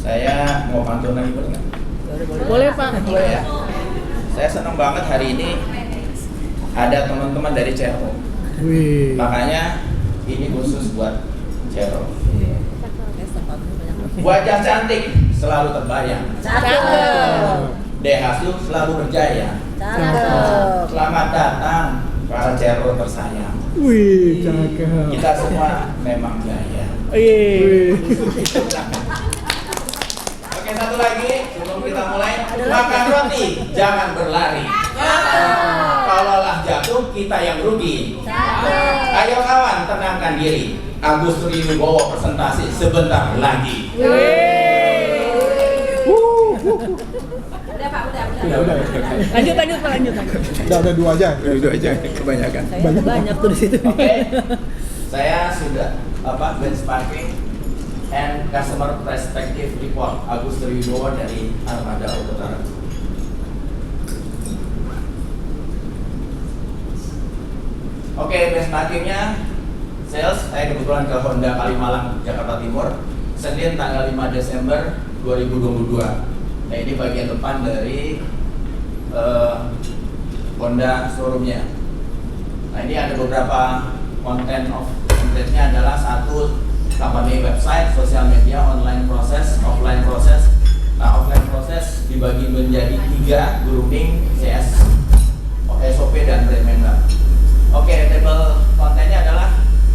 Saya mau pantun lagi boleh nggak? Boleh Pak. Boleh ya. Saya senang banget hari ini ada teman-teman dari CRO. Wih. Makanya ini khusus buat CRO. Wajah cantik selalu terbayang. Cakep. Dehasu selalu berjaya. Cakep. Selamat datang para CRO tersayang. Wih, cakep. Kita semua memang jaya. Wih. Oke, satu lagi sebelum kita mulai, makan roti jangan berlari. Kalaulah jatuh kita yang rugi. Ayo kawan, tenangkan diri. Agus Wibowo presentasi sebentar lagi. Udah. Lanjut Pak, lanjut. Udah ada dua aja. Dua aja, kebanyakan. Banyak tuh di situ. Oke, saya sudah benchmarking and customer perspective report Agus Wibowo dari Armada Autotara. Oke, benchmarkingnya sales, saya kebetulan ke Honda Kalimalang, Jakarta Timur, Senin tanggal 5 Desember 2022. Nah, ini bagian depan dari Honda showroomnya. Nah, ini ada beberapa konten of content-nya adalah satu company website, sosial media, online proses, offline proses. Nah, offline proses dibagi menjadi 3, grooming, CS, SOP, dan brand member. Oke, table kontennya adalah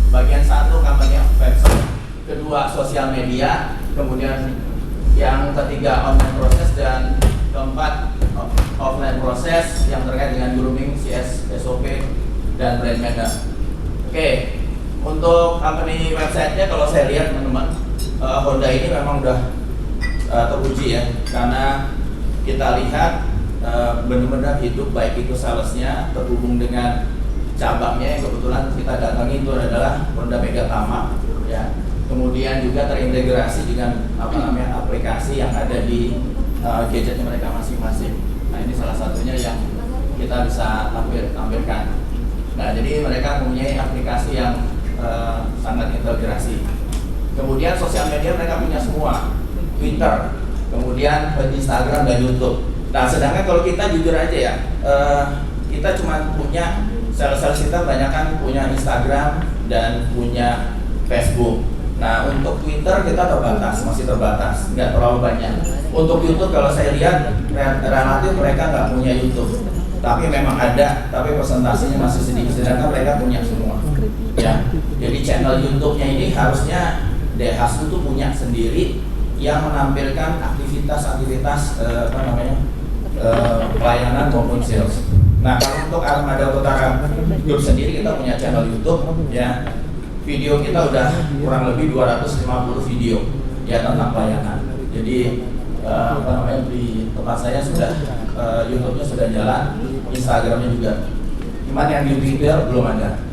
bagian 1 company website, kedua sosial media, kemudian yang ketiga online proses, dan keempat offline proses yang terkait dengan grooming, CS, SOP, dan brand member. Oke, untuk company website-nya kalau saya lihat teman-teman, Honda ini memang udah teruji ya, karena kita lihat benar-benar hidup, baik itu salesnya terhubung dengan cabangnya yang kebetulan kita datangi itu adalah Honda Megatama ya. Kemudian juga terintegrasi dengan aplikasi yang ada di gadgetnya mereka masing-masing. Nah, ini salah satunya yang kita bisa tampilkan. Nah, jadi mereka mempunyai aplikasi yang sangat integrasi. Kemudian sosial media mereka punya semua, Twitter, kemudian Instagram dan YouTube. Nah, sedangkan kalau kita jujur aja ya, kita cuma punya sales kita banyak kan punya Instagram dan punya Facebook. Nah, untuk Twitter kita masih terbatas, nggak terlalu banyak. Untuk YouTube kalau saya lihat relatif mereka nggak punya YouTube, tapi memang ada, tapi presentasinya masih sedikit. Sedangkan mereka punya semua. Ya, jadi channel YouTube-nya ini harusnya Dehasu itu punya sendiri yang menampilkan aktivitas pelayanan maupun sales. Nah, kalau untuk Armada Autotara Group sendiri kita punya channel YouTube ya. Video kita udah kurang lebih 250 video ya tentang pelayanan. Jadi di tempat saya sudah YouTube-nya sudah jalan, Instagram-nya juga. Cuman yang di Twitter belum ada.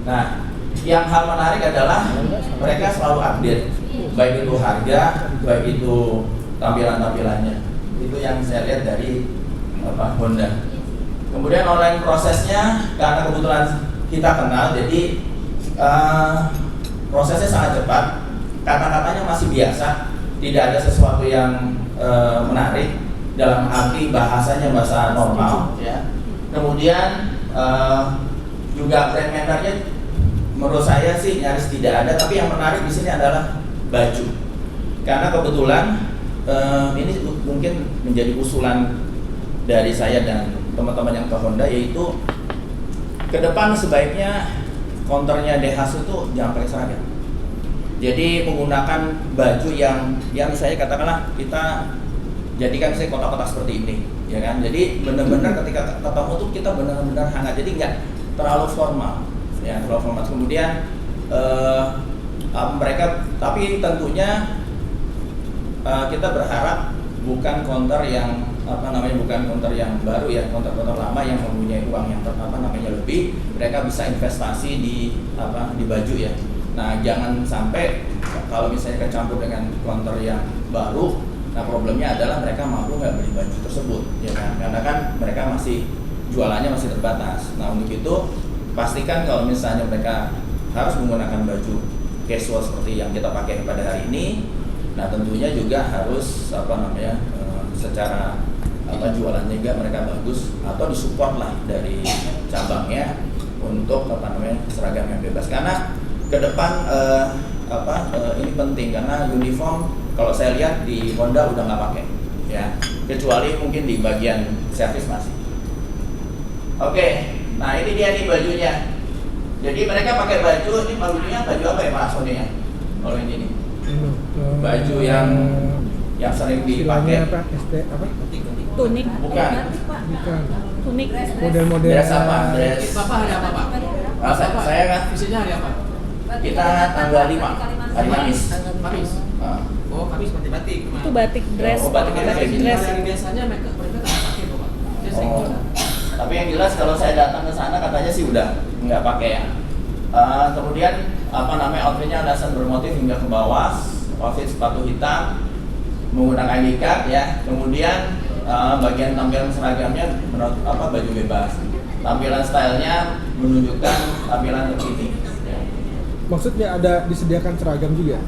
Nah, yang hal menarik adalah mereka selalu update, baik itu harga, baik itu tampilan-tampilannya. Itu yang saya lihat dari Honda. Kemudian online prosesnya karena kebetulan kita kenal, jadi prosesnya sangat cepat. Kata-katanya masih biasa, tidak ada sesuatu yang menarik dalam arti bahasanya bahasa normal. Ya. Kemudian juga brand membernya menurut saya sih nyaris tidak ada. Tapi yang menarik di sini adalah baju, karena kebetulan ini mungkin menjadi usulan dari saya dan teman-teman yang ke Honda, yaitu ke depan sebaiknya counternya Dehasu itu jangan pakai seragam. Jadi menggunakan baju yang saya katakanlah kita jadikan saya kotak-kotak seperti ini, ya kan? Jadi benar-benar ketika ketemu tuh kita benar-benar hangat. Jadi nggak terlalu formal, ya terlalu formal. Kemudian mereka, tapi tentunya kita berharap bukan counter yang bukan counter yang baru ya, counter lama yang mempunyai uang yang lebih, mereka bisa investasi di baju ya. Nah, jangan sampai kalau misalnya kecampur dengan counter yang baru, nah problemnya adalah mereka mampu nggak beli baju tersebut ya kan, karena kan mereka masih jualannya masih terbatas. Nah, untuk itu pastikan kalau misalnya mereka harus menggunakan baju casual seperti yang kita pakai pada hari ini, Nah tentunya juga harus secara jualannya juga mereka bagus atau disupport lah dari cabangnya untuk seragam yang bebas, karena ke depan ini penting karena uniform kalau saya lihat di Honda udah nggak pakai ya, kecuali mungkin di bagian servis masih. Oke, nah ini dia nih bajunya. Jadi mereka pakai baju, ini bajunya baju apa ya Pak Sony ya? Kalau ini nih. Baju yang sering dipakai. Apa? Apa? Tunik. Bukan. Bukan. Tunik. Model-model Dress apa? Dress. Bapak hari apa Pak? Saya kan Visinya hari apa? kita tanggal 5 hari Kamis. Kamis. Oh, Kamis batik. Itu batik dress. Oh, batik kayak gini. dress. Biasanya mereka nggak pakai Pak. Saya sering Oh. jual. Tapi yang jelas kalau saya datang ke sana katanya sih udah nggak pakai ya. Kemudian outfitnya alasan bermotif hingga ke bawah, outfit sepatu hitam, menggunakan ikat ya. Kemudian bagian tampilan seragamnya baju bebas. Tampilan stylenya menunjukkan tampilan terkini. Ya. Maksudnya ada disediakan seragam juga?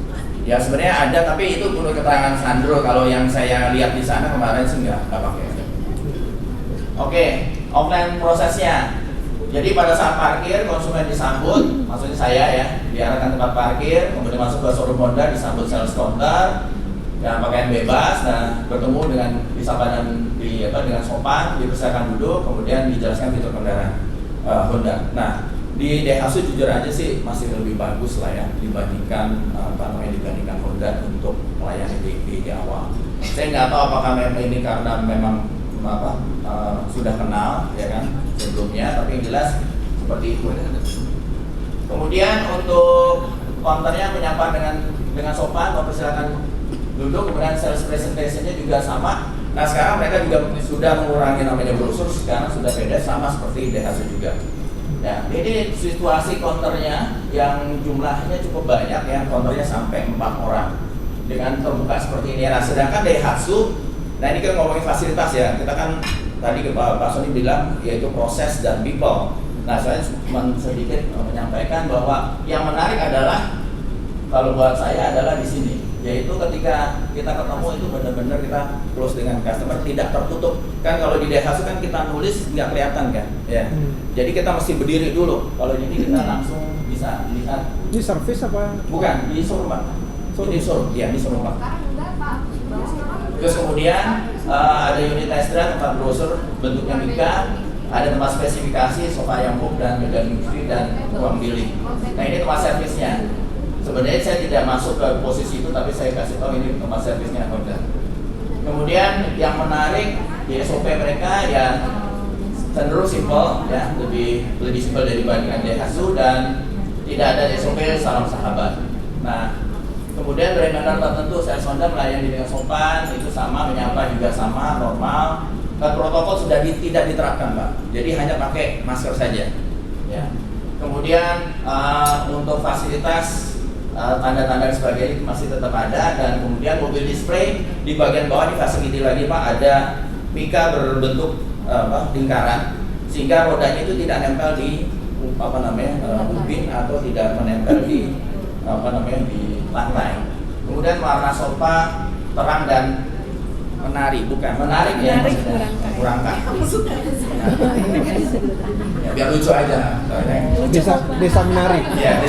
Ya sebenarnya ada, tapi itu perlu keterangan Sandro. Kalau yang saya lihat di sana kemarin sih nggak pakai. Oke, offline prosesnya. Jadi pada saat parkir konsumen disambut, maksudnya saya ya, diarahkan tempat parkir, kemudian masuk ke showroom Honda, disambut sales counter dengan pakaian bebas, dan bertemu dengan disapa dan dengan sopan, dipersilakan duduk, kemudian dijelaskan fitur kendaraan Honda. Nah, di Daihatsu jujur aja sih masih lebih bagus lah ya dibandingkan dibandingkan Honda untuk melayani di awal. Saya nggak tahu apakah memang ini karena memang sudah kenal ya kan sebelumnya, tapi yang jelas seperti itu. Kemudian untuk counternya menyapa dengan sopan, mempersilakan duduk, kemudian sales presentation-nya juga sama. Nah sekarang mereka juga sudah mengurangi namanya brosur, sekarang sudah beda sama seperti Daihatsu juga. Ya, ini situasi counternya yang jumlahnya cukup banyak ya, counternya sampai 4 orang dengan terbuka seperti ini. Nah sedangkan Daihatsu, nah ini kan ngomongin fasilitas ya, kita kan tadi Pak Sony bilang yaitu proses dan people. Nah saya cuma sedikit menyampaikan bahwa yang menarik adalah kalau buat saya adalah di sini, yaitu ketika kita ketemu itu benar-benar kita close dengan customer, tidak tertutup. Kan kalau di Daihatsu kan kita nulis nggak kelihatan kan, ya. Jadi kita mesti berdiri dulu. Kalau ini kita langsung bisa lihat. Ini servis apa? Bukan di showroom Pak. Di showroom, ya di showroom Pak. Terus kemudian ada unit test drive, tempat brosur bentuknya mika, ada tempat spesifikasi, sofa yang empuk dan medan industri dan ruang billing. Nah ini tempat servisnya. Sebenarnya saya tidak masuk ke posisi itu, tapi saya kasih tahu ini tempat servisnya Honda. Kemudian yang menarik di SOP mereka ya cenderung simple ya, lebih simple dibandingkan Daihatsu, dan tidak ada SOP salam sahabat. Nah kemudian brand owner tertentu saya Honda melayani dengan sopan, itu sama, menyapa juga sama, normal. Dan protokol sudah tidak diterapkan Pak, jadi hanya pakai masker saja. Ya. Kemudian untuk fasilitas tanda-tanda dan sebagainya itu masih tetap ada, dan kemudian mobil display di bagian bawah di facility lagi Pak ada mika berbentuk lingkaran, sehingga rodanya itu tidak nempel di ubin atau tidak menempel di di lantai. Kemudian warna sofa terang dan menarik ya, kurangkan. Ya, biar lucu aja. Desa menarik. Ya,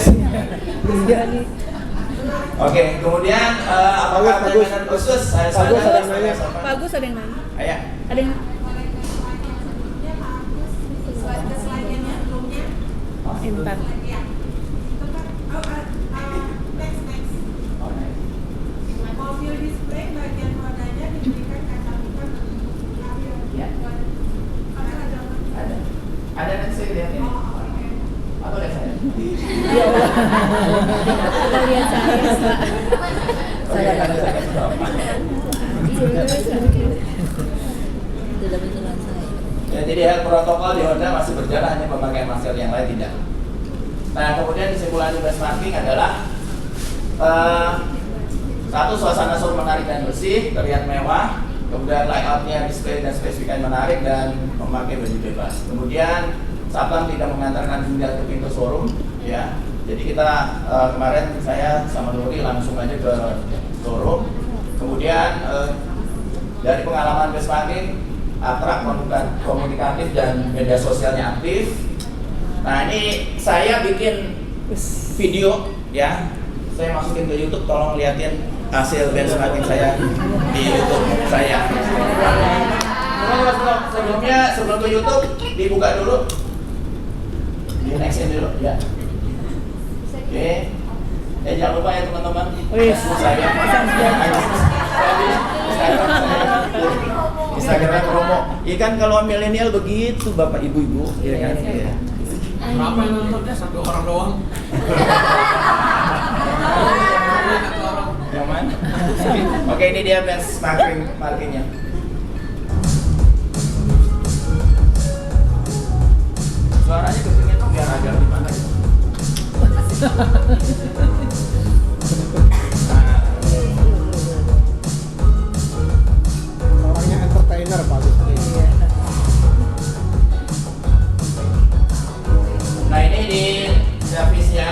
Oke, kemudian apakah ada Bagus. mainan khusus? Bagus, ada yang nanya. Bagus, ada yang nanya. Ayah. Ada yang entar. Mobil display bagian rodanya diberikan kaca bukan berbentuk layar. Ya. Ada. Ada nanti saya lihat ini. Atau lihat saya. Ya Allah. Kita lihat saya. Oke, ada saya kasih tahu. Tidak betulan saya. Ya, jadi hal protokol di Honda masih berjalan, hanya pemakaian masker yang lain tidak. Nah, kemudian kesimpulan di benchmarking adalah satu, suasana showroom menarik dan bersih, terlihat mewah. Kemudian layoutnya, display dan spesifikasi menarik dan memakai baju bebas. Kemudian satpam tidak mengantarkan hingga ke pintu showroom, ya. Jadi kita kemarin saya sama Nuri langsung aja ke showroom. Kemudian dari pengalaman Besparking, akrab, komunikatif dan media sosialnya aktif. Nah ini saya bikin video ya, saya masukin ke YouTube, tolong liatin hasil benchmarking saya di YouTube saya. Sebelum ke YouTube dibuka dulu, di nextin dulu ya. Oke, jangan lupa ya teman-teman. Saya Instagram promo. Ikan kalau milenial begitu bapak ibu-ibu, ya kan? Iya. Berapa yang nontonnya? 1 orang doang. Yang mana? Oke, ini dia benchmarkingnya. Suaranya kecilin dong biar agak gimana gitu. Orangnya entertainer Pak Agus. Nah ini di servisnya,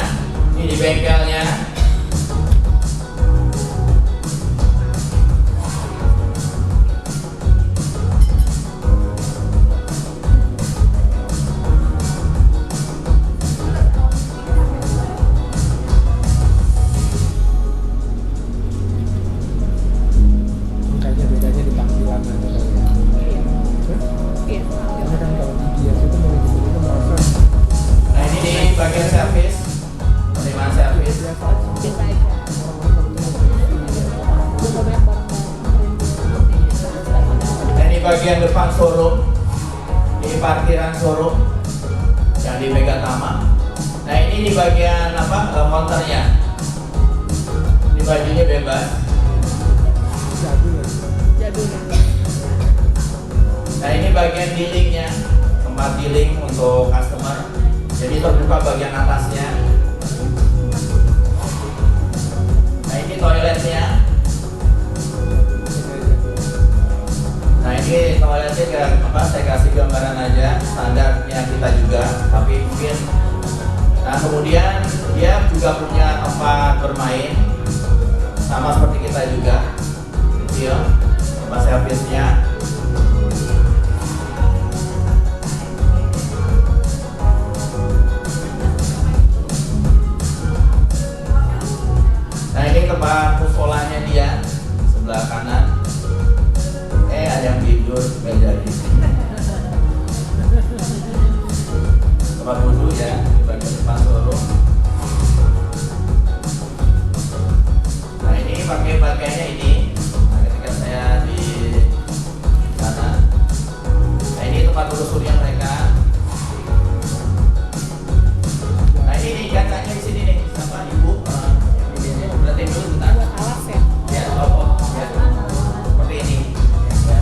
ini di bengkelnya. Kayaknya bedanya di tampilan aja kali ya. Iya. Karena kan kalau di bias itu manajemen itu merasa Nah ini di bagian servis, penerimaan servis. biasa aja. Biasa aja. Orang-orang Belum banyak barang-barang. Nah ini bagian depan showroom, ini parkiran showroom yang di Megatama. Nah ini di bagian counternya. Ini bajunya bebas. jadul ya. Jadul. Nah ini bagian dealingnya, tempat dealing untuk customer. Jadi terbuka bagian atasnya. Nah ini toiletnya. Nah ini toiletnya saya kasih gambaran aja, standarnya kita juga, tapi mungkin. Nah kemudian dia juga punya tempat bermain, sama seperti kita juga, kecil, tempat servisnya. Nah ini tempat musolanya dia sebelah kanan. Ada yang tidur nggak jadi. Tempat wudhu ya di bagian depan showroom. Nah ini pakainya ini. Nah, ketika saya di sana. Nah ini tempat telusuri mereka. Nah ini nih kacanya di sini nih. Siapa ibu? Ini berarti dulu bentar. Buat alas ya. Ya, ya. Seperti ini. Ya.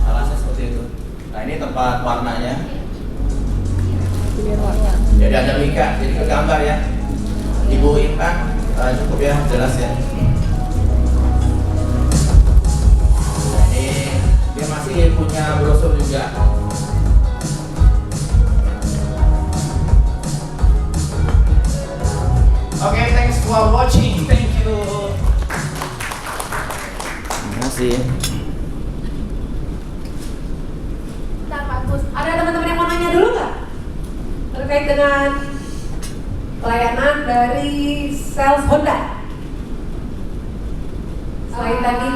Alasnya seperti itu. Nah ini tempat warnanya. Pilihan warna. Jadi ada Mika, jadi ke gambar ya. Ibu Intan, cukup ya, jelas ya. Nah, ini dia masih punya brosur juga. Oke, thanks for watching. Thank you. Terima kasih. Bentar Pak Gus, ada teman-teman yang mau nanya dulu nggak? Terkait dengan pelayanan dari sales Honda. Selain tadi